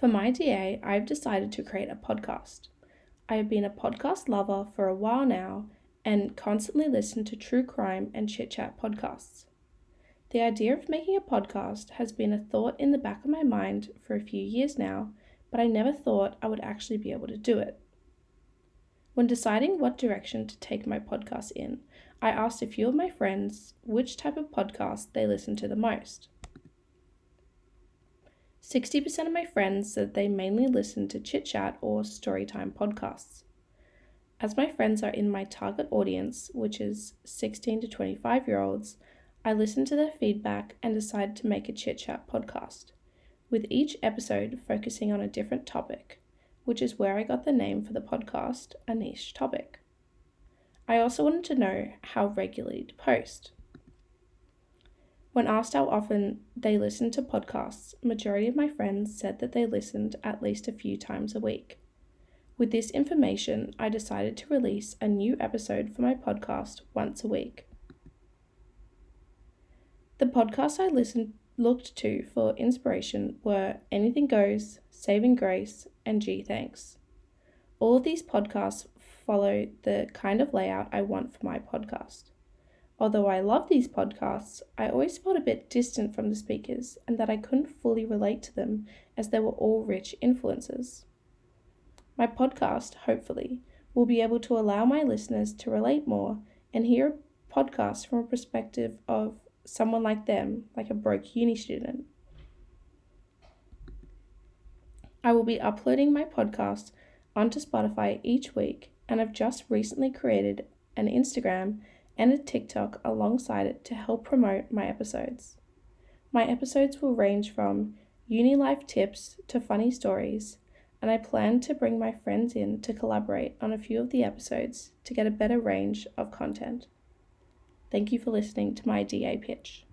For my DA, I've decided to create a podcast. I have been a podcast lover for a while now and constantly listen to true crime and chit-chat podcasts. The idea of making a podcast has been a thought in the back of my mind for a few years now, but I never thought I would actually be able to do it. When deciding what direction to take my podcast in, I asked a few of my friends which type of podcast they listen to the most. 60% of my friends said they mainly listen to chit-chat or storytime podcasts. As my friends are in my target audience, which is 16 to 25-year-olds, I listened to their feedback and decided to make a chit-chat podcast, with each episode focusing on a different topic, which is where I got the name for the podcast, A Niche Topic. I also wanted to know how regularly to post. When asked how often they listened to podcasts, majority of my friends said that they listened at least a few times a week. With this information, I decided to release a new episode for my podcast once a week. The podcasts I looked to for inspiration were Anything Goes, Saving Grace, and G Thanks. All of these podcasts follow the kind of layout I want for my podcast. Although I love these podcasts, I always felt a bit distant from the speakers and that I couldn't fully relate to them as they were all rich influencers. My podcast, hopefully, will be able to allow my listeners to relate more and hear a podcast from a perspective of someone like them, like a broke uni student. I will be uploading my podcast onto Spotify each week, and I've just recently created an Instagram and a TikTok alongside it to help promote my episodes. My episodes will range from uni life tips to funny stories, and I plan to bring my friends in to collaborate on a few of the episodes to get a better range of content. Thank you for listening to my DA pitch.